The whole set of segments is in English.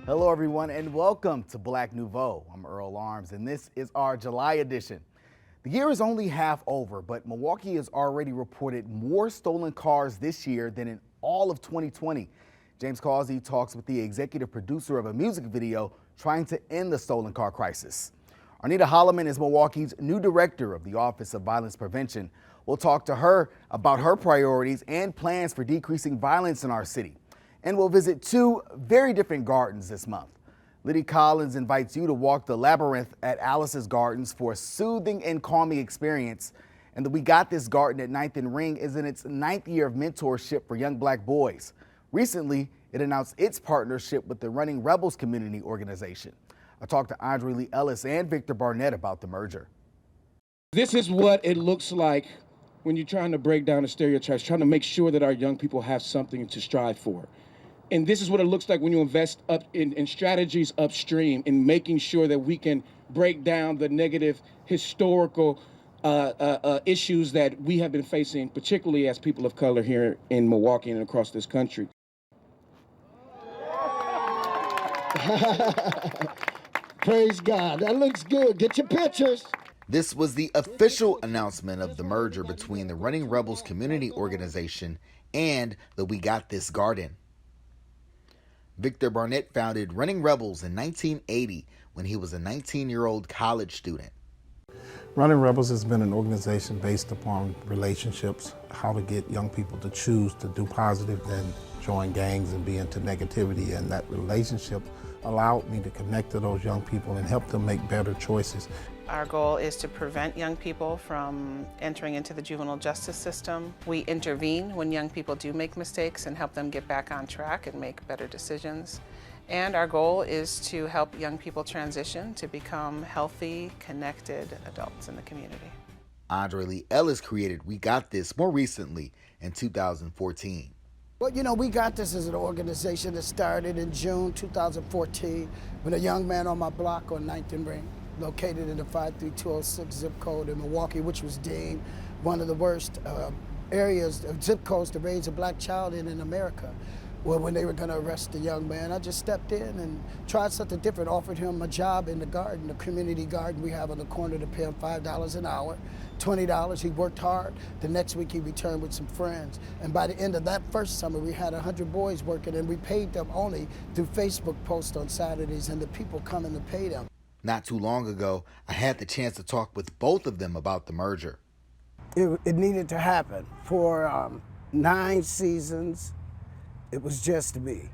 Hello everyone and welcome to Black Nouveau. I'm Earl Arms and this is our July edition. The year is only half over, but Milwaukee has already reported more stolen cars this year than in all of 2020. James Causey talks with the executive producer of a music video trying to end the stolen car crisis. Arnitta Holliman is Milwaukee's new director of the Office of Violence Prevention. We'll talk to her about her priorities and plans for decreasing violence in our city. And we'll visit two very different gardens this month. Liddy Collins invites you to walk the labyrinth at Alice's Gardens for a soothing and calming experience. And the We Got This Garden at 9th and Ring is in its 9th year of mentorship for young black boys. Recently, it announced its partnership with the Running Rebels community organization. I talked to Andre Lee Ellis and Victor Barnett about the merger. This is what it looks like when you're trying to break down the stereotypes, trying to make sure that our young people have something to strive for. And this is what it looks like when you invest up in strategies upstream, in making sure that we can break down the negative historical issues that we have been facing, particularly as people of color here in Milwaukee and across this country. Praise God. That looks good. Get your pictures. This was the official announcement of the merger between the Running Rebels community organization and the We Got This Garden. Victor Barnett founded Running Rebels in 1980 when he was a 19-year-old college student. Running Rebels has been an organization based upon relationships, how to get young people to choose to do positive than join gangs and be into negativity. And that relationship allowed me to connect to those young people and help them make better choices. Our goal is to prevent young people from entering into the juvenile justice system. We intervene when young people do make mistakes and help them get back on track and make better decisions. And our goal is to help young people transition to become healthy, connected adults in the community. Andre Lee Ellis created We Got This more recently in 2014. Well, you know, We Got This is an organization that started in June 2014 with a young man on my block on 9th and Ring, located in the 53206 zip code in Milwaukee, which was deemed one of the worst zip codes to raise a black child in America. Well, when they were going to arrest the young man, I just stepped in and tried something different, offered him a job in the garden, the community garden we have on the corner, to pay him $5 an hour, $20. He worked hard. The next week he returned with some friends. And by the end of that first summer, we had 100 boys working, and we paid them only through Facebook posts on Saturdays and the people coming to pay them. Not too long ago, I had the chance to talk with both of them about the merger. It needed to happen. For 9 seasons, it was just me.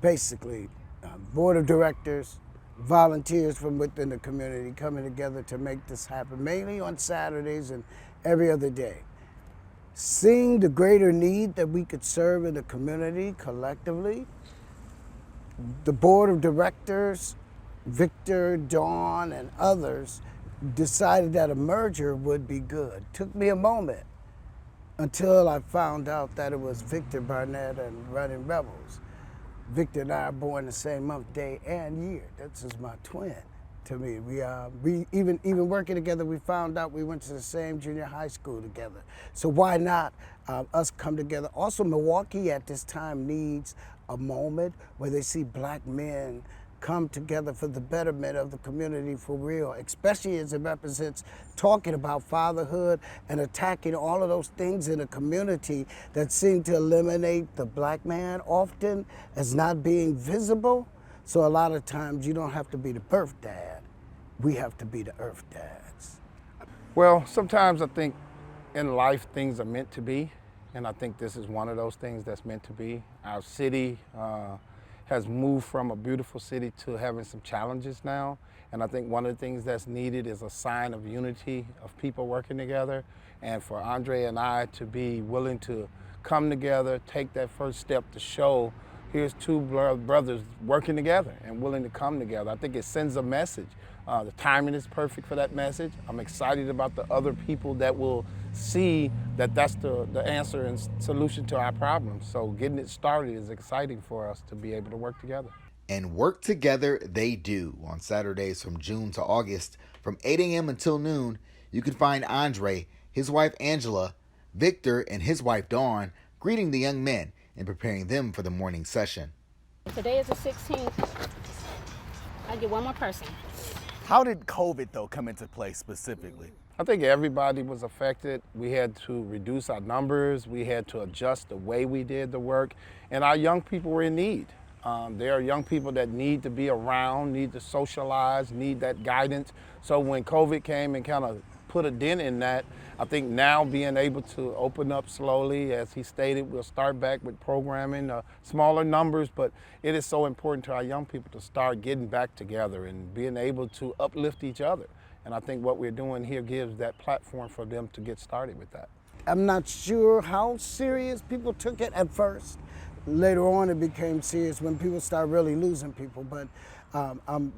Basically, board of directors, volunteers from within the community coming together to make this happen, mainly on Saturdays and every other day. Seeing the greater need that we could serve in the community collectively, the board of directors, Victor, Dawn, and others decided that a merger would be good. Took me a moment until I found out that it was Victor Barnett and Running Rebels. Victor and I are born the same month, day, and year. This is my twin to me. We even working together, we found out we went to the same junior high school together. So why not us come together? Also, Milwaukee at this time needs a moment where they see black men come together for the betterment of the community for real, especially as it represents talking about fatherhood and attacking all of those things in a community that seem to eliminate the black man often as not being visible. So a lot of times you don't have to be the birth dad, we have to be the earth dads. Well, sometimes I think in life things are meant to be, and I think this is one of those things that's meant to be. Our city has moved from a beautiful city to having some challenges now. And I think one of the things that's needed is a sign of unity, of people working together. And for Andre and I to be willing to come together, take that first step to show here's two brothers working together and willing to come together. I think it sends a message The timing is perfect for that message. I'm excited about the other people that will see that that's the answer and solution to our problems. So getting it started is exciting for us to be able to work together. And work together they do. On Saturdays from June to August, from 8 a.m. until noon, you can find Andre, his wife Angela, Victor, and his wife Dawn greeting the young men and preparing them for the morning session. Today is the 16th. I'll get one more person. How did COVID, though, come into play specifically? I think everybody was affected. We had to reduce our numbers. We had to adjust the way we did the work. And our young people were in need. There are young people that need to be around, need to socialize, need that guidance. So when COVID came and kind of put a dent in that, I think now being able to open up slowly, as he stated, we'll start back with programming, smaller numbers, but it is so important to our young people to start getting back together and being able to uplift each other. And I think what we're doing here gives that platform for them to get started with that. I'm not sure how serious people took it at first. Later on, it became serious when people started really losing people. But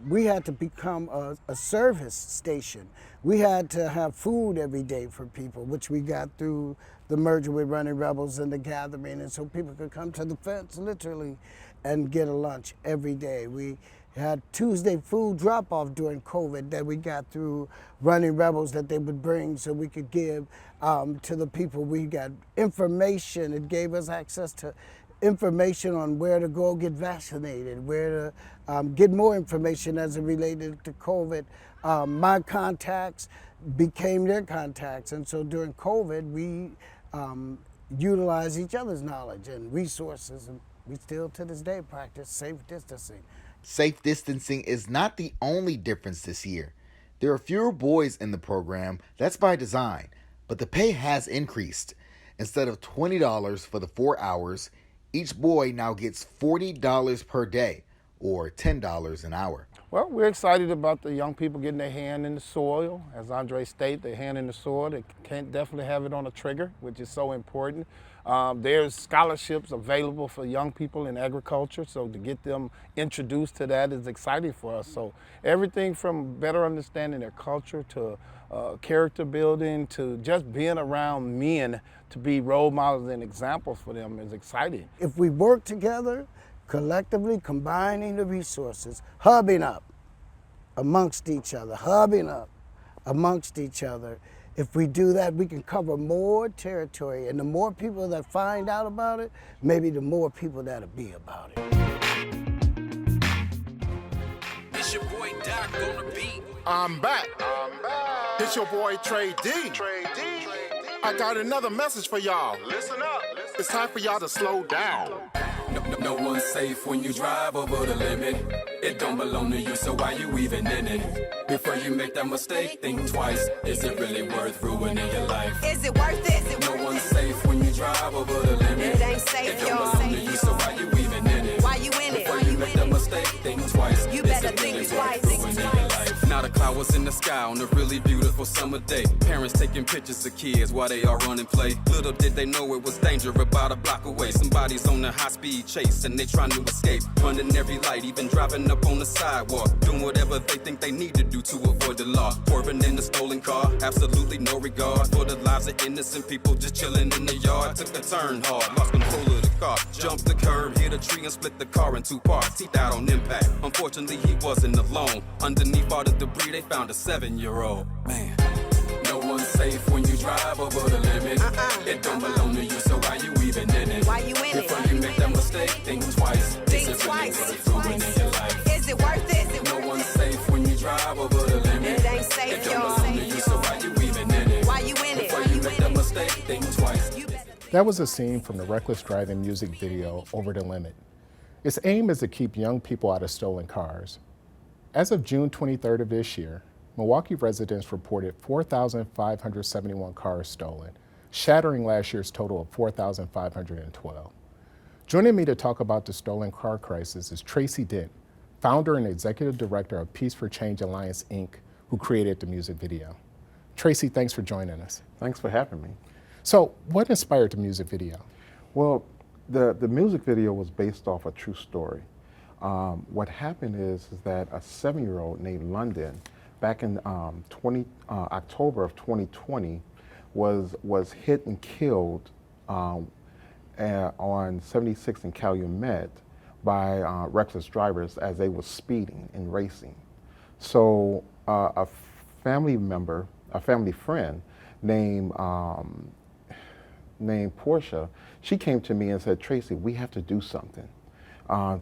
we had to become a service station. We had to have food every day for people, which we got through the merger with Running Rebels and the gathering. And so people could come to the fence, literally, and get a lunch every day. We had Tuesday food drop-off during COVID that we got through Running Rebels that they would bring so we could give to the people. We got information. It gave us access to information on where to go get vaccinated, where to get more information as it related to COVID. My contacts became their contacts, and so during COVID, we utilized each other's knowledge and resources, and we still to this day practice safe distancing. Safe distancing is not the only difference this year. There are fewer boys in the program. That's by design, but the pay has increased. Instead of $20 for the 4 hours, each boy now gets $40 per day, or $10 an hour. Well, we're excited about the young people getting their hand in the soil. As Andre stated, their hand in the soil. They can't definitely have it on a trigger, which is so important. There's scholarships available for young people in agriculture, so to get them introduced to that is exciting for us. So everything from better understanding their culture to character building to just being around men to be role models and examples for them is exciting. If we work together, collectively combining the resources, hubbing up amongst each other, if we do that, we can cover more territory. And the more people that find out about it, maybe the more people that'll be about it. It's your boy Doc on the beat. I'm back. It's your boy Trey D. I got another message for y'all. Listen up. It's time for y'all to slow down. No one's safe when you drive over the limit. It don't belong to you, so why you even in it? Before you make that mistake, think twice. Is it really worth ruining your life? Is it worth it? No one's safe when you drive over the limit. It ain't safe, It don't belong to you, so why you even in it? Why you in it? Before you make that mistake, think twice. You Is better it really think worth twice. ruining your life? Now the cloud was in the sky on a really beautiful summer day. Parents taking pictures of kids while they all run and play. Little did they know it was danger about a block away. Somebody's on a high-speed chase and they trying to escape. Running every light, even driving up on the sidewalk. Doing whatever they think they need to do to avoid the law. Swerving in a stolen car, absolutely no regard for the lives of innocent people just chilling in the yard. Took a turn hard, lost control of the car. Jumped the curb, hit a tree and split the car in two parts. He died on impact. Unfortunately, he wasn't alone. Underneath all the debris, they found a 7-year-old. Man, no one's safe when you drive over the limit. It don't belong to you, so why you even in it? Why you in it? Before you make that mistake, think twice. Think Is it really twice. worth ruining your life? Is it worth it? No one's safe when you drive over the limit. It ain't safe, It don't y'all. belong to you, so why you even in it? Why you in it? Before you make that mistake, think twice. That was a scene from the Reckless Driving music video, Over the Limit. Its aim is to keep young people out of stolen cars. As of June 23rd of this year, Milwaukee residents reported 4,571 cars stolen, shattering last year's total of 4,512. Joining me to talk about the stolen car crisis is Tracy Dent, founder and executive director of Peace for Change Alliance, Inc., who created the music video. Tracy, thanks for joining us. Thanks for having me. So what inspired the music video? Well, the music video was based off a true story. What happened is that a 7-year-old named London back in October of 2020 was hit and killed on 76 in Calumet by reckless drivers as they were speeding and racing. So a family member, a family friend named Portia, she came to me and said, "Tracy, we have to do something.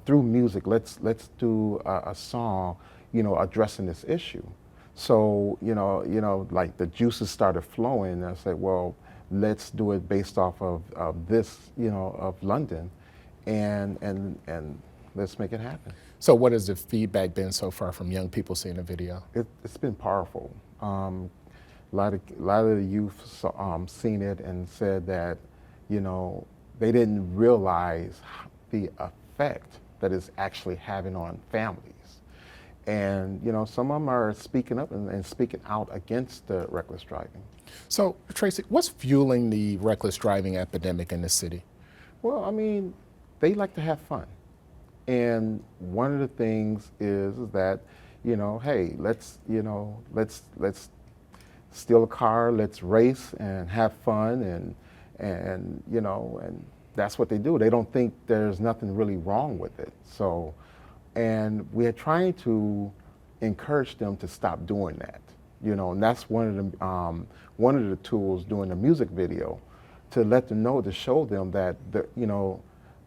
Through music, let's do a song, addressing this issue." So, like the juices started flowing, and I said, well, let's do it based off of this, of London, and let's make it happen. So what has the feedback been so far from young people seeing the video? It's been powerful. A lot of the youth seen it and said that, they didn't realize the effect that it's actually having on families. And, some of them are speaking up and speaking out against the reckless driving. So, Tracy, what's fueling the reckless driving epidemic in the city? Well, I mean, they like to have fun. And one of the things is that, hey, let's steal a car, let's race and have fun, and that's what they do. They don't think there's nothing really wrong with it. So, and we are trying to encourage them to stop doing that, and that's one of the tools doing the music video, to let them know, to show them that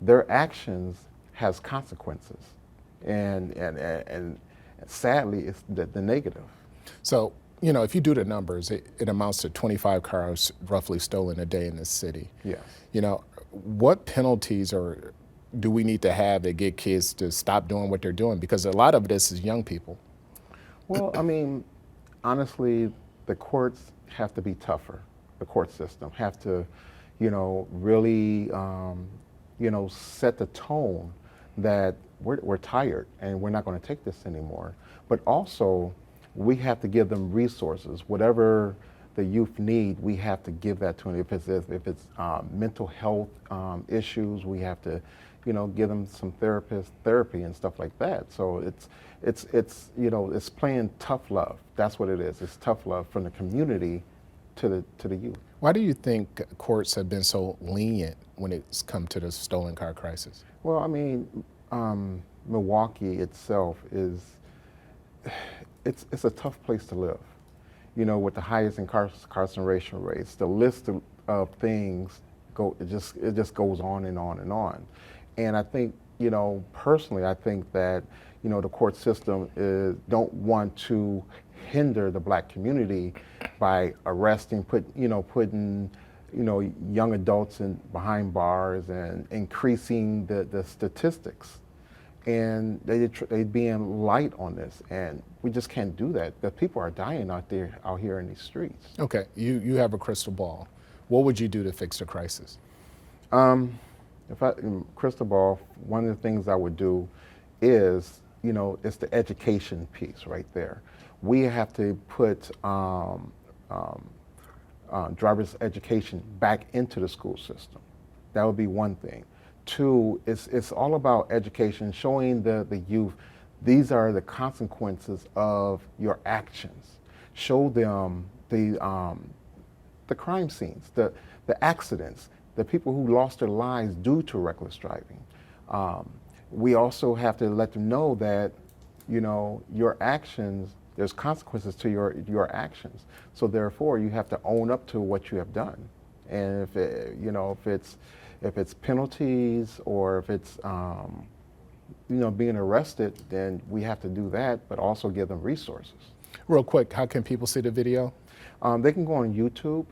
their actions has consequences, and sadly it's the negative. So, if you do the numbers, it amounts to 25 cars roughly stolen a day in this city. Yes. What penalties do we need to have that get kids to stop doing what they're doing? Because a lot of this is young people. Well, I mean, honestly, the courts have to be tougher. The court system have to, really, set the tone that we're tired and we're not going to take this anymore. But also, we have to give them resources. Whatever the youth need, we have to give that to them. If it's mental health issues, we have to, give them some therapy and stuff like that. So it's playing tough love. That's what it is. It's tough love from the community to the youth. Why do you think courts have been so lenient when it's come to the stolen car crisis? Well, I mean, Milwaukee itself it's a tough place to live. With the highest incarceration rates, the list of things it just goes on and on and on. And I think, personally, I think that, the court system don't want to hinder the black community by arresting, putting, young adults behind bars and increasing the statistics. And they being light on this, and we just can't do that. The people are dying out here in these streets. Okay, you have a crystal ball. What would you do to fix the crisis? Crystal ball, one of the things I would do is, it's the education piece right there. We have to put driver's education back into the school system. That would be one thing. Two, it's all about education, showing the youth these are the consequences of your actions. Show them the crime scenes, the accidents, the people who lost their lives due to reckless driving. We also have to let them know that, your actions, there's consequences to your actions. So therefore, you have to own up to what you have done. And if it's penalties, or if it's being arrested, then we have to do that, but also give them resources. Real quick, how can people see the video? They can go on YouTube.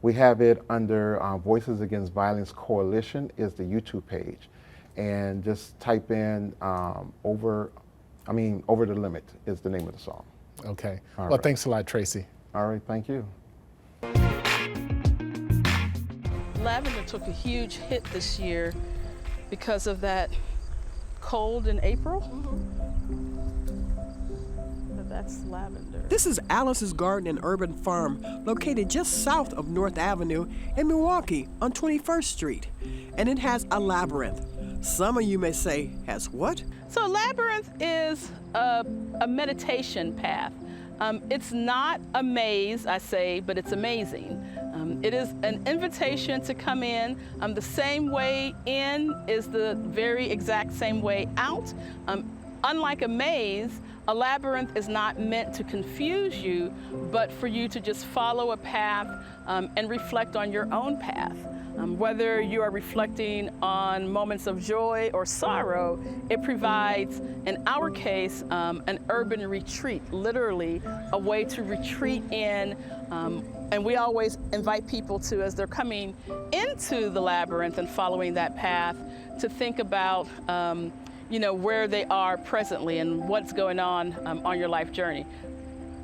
We have it under Voices Against Violence Coalition is the YouTube page, and just type in Over the Limit is the name of the song. Okay. All well, right. Thanks a lot, Tracy. All right, thank you. Lavender took a huge hit this year because of that cold in April. But that's lavender. This is Alice's Garden and Urban Farm, located just south of North Avenue in Milwaukee on 21st Street. And it has a labyrinth. Some of you may say, has what? So a labyrinth is a meditation path It's not a maze, I say, but it's amazing. It is an invitation to come in. The same way in is the very exact same way out. Unlike a maze, a labyrinth is not meant to confuse you, but for you to just follow a path and reflect on your own path. Whether you are reflecting on moments of joy or sorrow, it provides, in our case, an urban retreat, literally a way to retreat in. And we always invite people to, as they're coming into the labyrinth and following that path, to think about where they are presently and what's going on your life journey.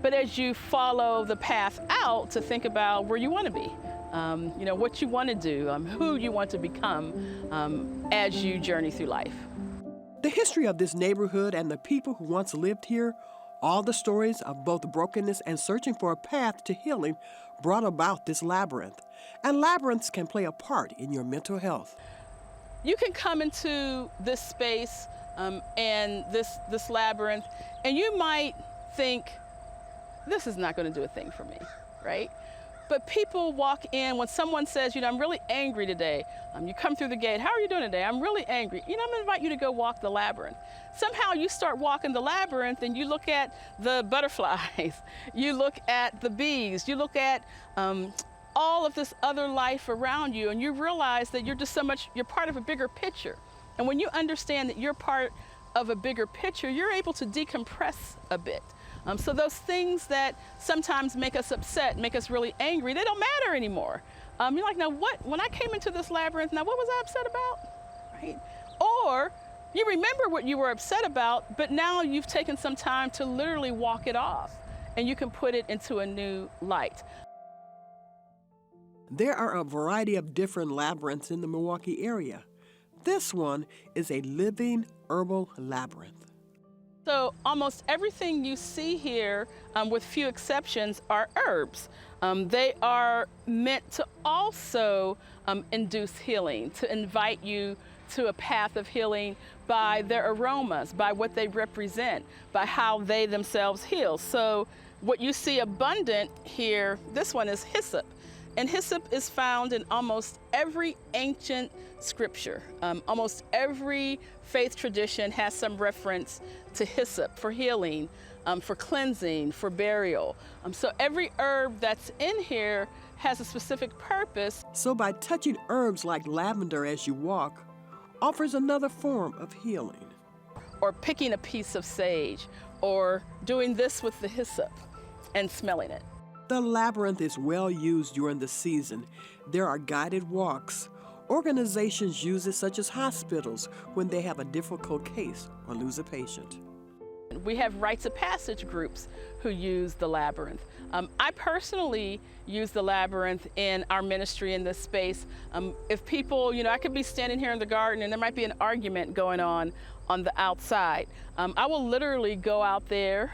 But as you follow the path out, to think about where you want to be. What you want to do, who you want to become as you journey through life. The history of this neighborhood and the people who once lived here, all the stories of both brokenness and searching for a path to healing brought about this labyrinth. And labyrinths can play a part in your mental health. You can come into this space and this labyrinth, and you might think, this is not going to do a thing for me, right? But people walk in, when someone says, I'm really angry today. You come through the gate, how are you doing today? I'm really angry. I'm gonna invite you to go walk the labyrinth. Somehow you start walking the labyrinth and you look at the butterflies, you look at the bees, you look at all of this other life around you, and you realize that you're part of a bigger picture. And when you understand that you're part of a bigger picture, you're able to decompress a bit. So those things that sometimes make us upset, make us really angry, they don't matter anymore. You're like, now what, when I came into this labyrinth, now what was I upset about, right? Or you remember what you were upset about, but now you've taken some time to literally walk it off, and you can put it into a new light. There are a variety of different labyrinths in the Milwaukee area. This one is a living herbal labyrinth. So almost everything you see here, with few exceptions, are herbs. They are meant to also induce healing, to invite you to a path of healing by their aromas, by what they represent, by how they themselves heal. So what you see abundant here, this one is hyssop. And hyssop is found in almost every ancient scripture. Almost every faith tradition has some reference to hyssop for healing, for cleansing, for burial. So every herb that's in here has a specific purpose. So by touching herbs like lavender as you walk, offers another form of healing. Or picking a piece of sage, or doing this with the hyssop and smelling it. The labyrinth is well used during the season. There are guided walks. Organizations use it, such as hospitals, when they have a difficult case or lose a patient. We have rites of passage groups who use the labyrinth. I personally use the labyrinth in our ministry in this space. If people, I could be standing here in the garden and there might be an argument going on the outside. I will literally go out there,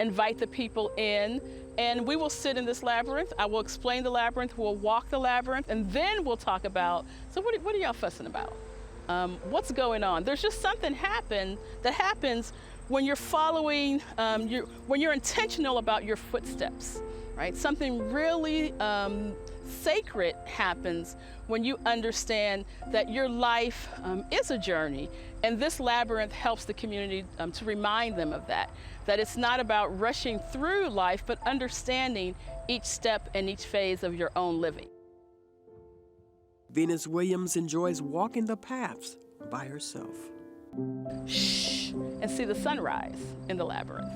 invite the people in, and we will sit in this labyrinth. I will explain the labyrinth, we'll walk the labyrinth, and then we'll talk about, so what are y'all fussing about? What's going on? There's just something that happens when you're following, when you're intentional about your footsteps, right? Something really sacred happens when you understand that your life is a journey. And this labyrinth helps the community to remind them of that it's not about rushing through life, but understanding each step and each phase of your own living. Venus Williams enjoys walking the paths by herself. Shh, and see the sunrise in the labyrinth.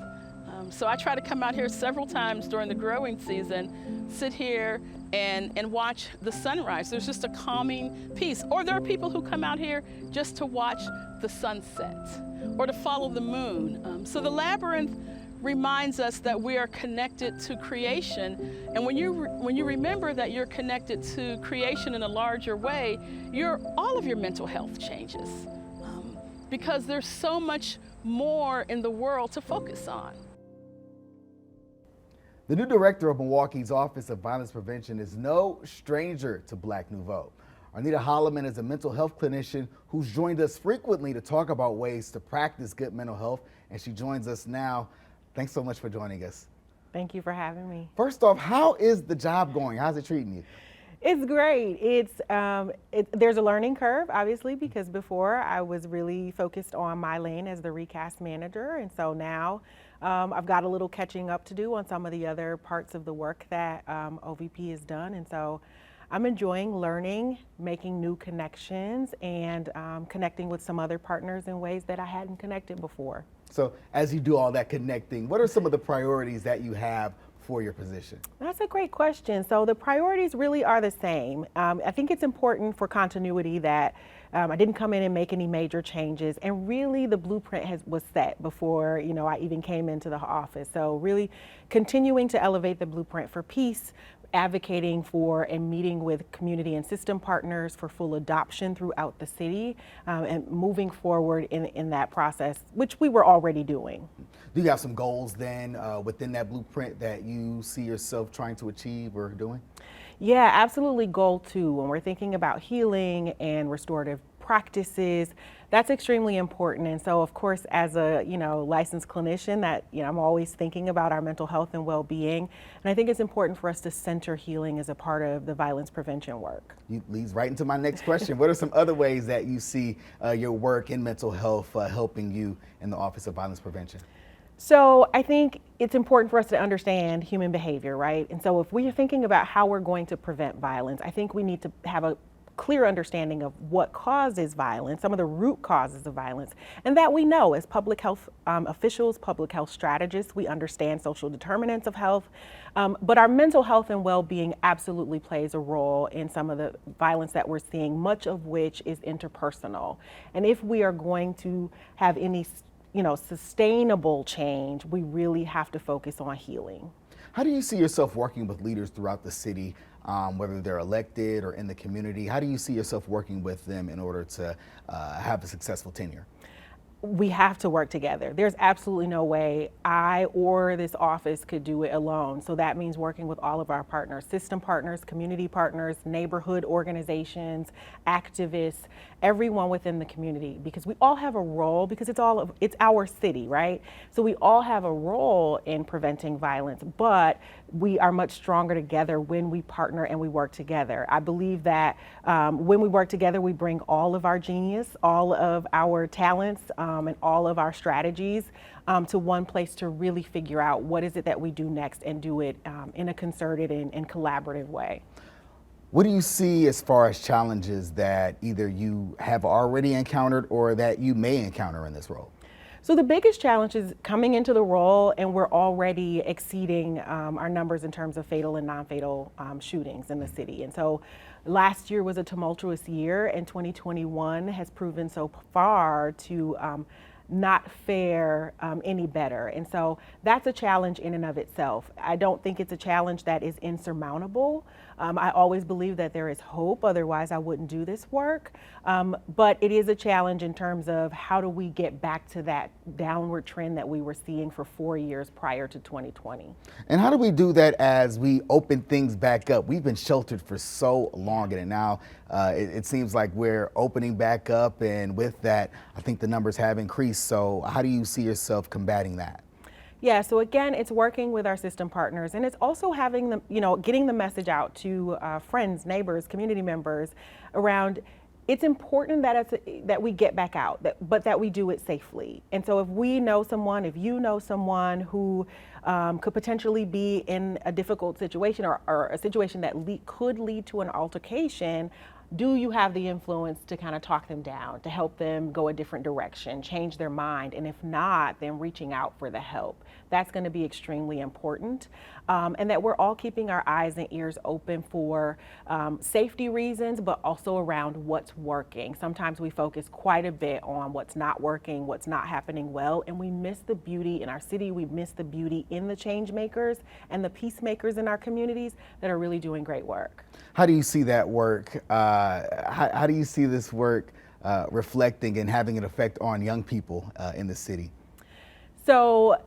So I try to come out here several times during the growing season, sit here and watch the sunrise. There's just a calming peace. Or there are people who come out here just to watch the sunset or to follow the moon. So the labyrinth reminds us that we are connected to creation. And when you remember that you're connected to creation in a larger way, all of your mental health changes. Because there's so much more in the world to focus on. The new director of Milwaukee's Office of Violence Prevention is no stranger to Black Nouveau. Arnitta Holliman is a mental health clinician who's joined us frequently to talk about ways to practice good mental health, and she joins us now. Thanks so much for joining us. Thank you for having me. First off, how is the job going? How's it treating you? It's great. There's a learning curve, obviously, because before I was really focused on my lane as the recast manager, and so now I've got a little catching up to do on some of the other parts of the work that OVP has done, and so I'm enjoying learning, making new connections, and connecting with some other partners in ways that I hadn't connected before. So as you do all that connecting, what are some of the priorities that you have for your position? That's a great question. So the priorities really are the same. I think it's important for continuity that I didn't come in and make any major changes, and really the blueprint was set before I even came into the office. So really continuing to elevate the blueprint for peace, advocating for and meeting with community and system partners for full adoption throughout the city, and moving forward in that process, which we were already doing. Do you have some goals then within that blueprint that you see yourself trying to achieve or doing? Yeah, absolutely. Goal 2, when we're thinking about healing and restorative practices, that's extremely important. And so, of course, as a licensed clinician, that I'm always thinking about our mental health and well-being. And I think it's important for us to center healing as a part of the violence prevention work. Leads right into my next question. What are some other ways that you see your work in mental health helping you in the Office of Violence Prevention? So I think it's important for us to understand human behavior, right? And so if we are thinking about how we're going to prevent violence, I think we need to have a clear understanding of what causes violence, some of the root causes of violence, and that we know as public health officials, public health strategists, we understand social determinants of health, but our mental health and well-being absolutely plays a role in some of the violence that we're seeing, much of which is interpersonal. And if we are going to have any sustainable change, we really have to focus on healing. How do you see yourself working with leaders throughout the city, whether they're elected or in the community? How do you see yourself working with them in order to have a successful tenure? We have to work together. There's absolutely no way I or this office could do it alone. So that means working with all of our partners, system partners, community partners, neighborhood organizations, activists, everyone within the community, because we all have a role, because it's our city, right? So we all have a role in preventing violence, but we are much stronger together when we partner and we work together. I believe that when we work together, we bring all of our genius, all of our talents, and all of our strategies to one place to really figure out what is it that we do next and do it in a concerted and collaborative way. What do you see as far as challenges that either you have already encountered or that you may encounter in this role? So the biggest challenge is coming into the role, and we're already exceeding our numbers in terms of fatal and non-fatal shootings in the city. And so last year was a tumultuous year, and 2021 has proven so far to not fare any better. And so that's a challenge in and of itself. I don't think it's a challenge that is insurmountable. I always believe that there is hope, otherwise I wouldn't do this work. But it is a challenge in terms of how do we get back to that downward trend that we were seeing for 4 years prior to 2020. And how do we do that as we open things back up? We've been sheltered for so long, and now it seems like we're opening back up, and with that, I think the numbers have increased. So how do you see yourself combating that? Yeah, so again, it's working with our system partners, and it's also having them, getting the message out to friends, neighbors, community members around it's important that we get back out, but that we do it safely. And so if we know someone, if you know someone who could potentially be in a difficult situation or a situation that could lead to an altercation, do you have the influence to kind of talk them down, to help them go a different direction, change their mind? And if not, then reaching out for the help. That's going to be extremely important. And that we're all keeping our eyes and ears open for safety reasons, but also around what's working. Sometimes we focus quite a bit on what's not working, what's not happening well, and we miss the beauty in our city, we miss the beauty in the change makers and the peacemakers in our communities that are really doing great work. How do you see that work? How do you see this work reflecting and having an effect on young people in the city? So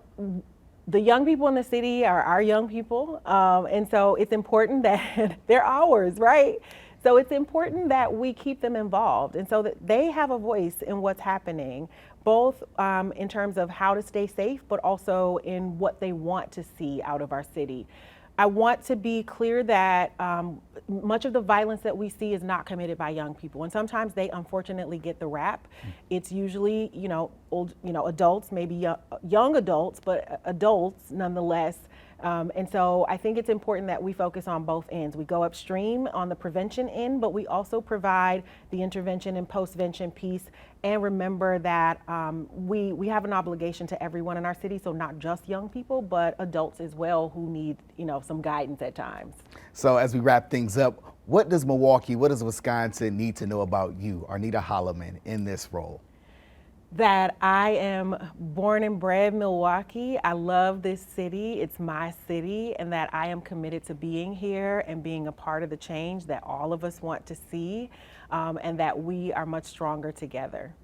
the young people in the city are our young people, and so it's important that they're ours, right? So it's important that we keep them involved and so that they have a voice in what's happening, both in terms of how to stay safe, but also in what they want to see out of our city. I want to be clear that much of the violence that we see is not committed by young people, and sometimes they unfortunately get the rap. It's usually, adults, maybe young adults, but adults nonetheless. And so I think it's important that we focus on both ends. We go upstream on the prevention end, but we also provide the intervention and postvention piece. And remember that we have an obligation to everyone in our city, so not just young people, but adults as well who need, some guidance at times. So as we wrap things up, what does Milwaukee, what does Wisconsin need to know about you, Arnitta Holliman, in this role? That I am born and bred Milwaukee. I love this city. It's my city, and that I am committed to being here and being a part of the change that all of us want to see, and that we are much stronger together.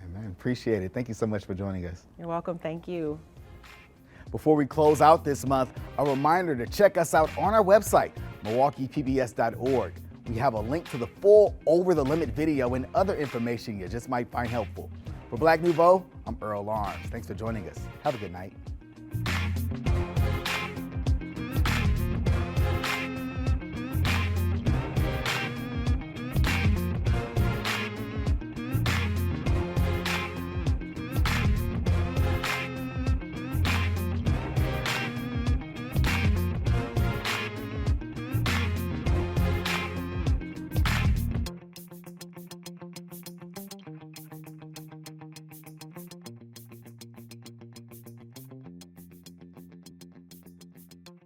Amen. Appreciate it. Thank you so much for joining us. You're welcome. Thank you. Before we close out this month, a reminder to check us out on our website, MilwaukeePBS.org. We have a link to the full Over the Limit video and other information you just might find helpful. For Black Nouveau, I'm Earl Arms. Thanks for joining us. Have a good night.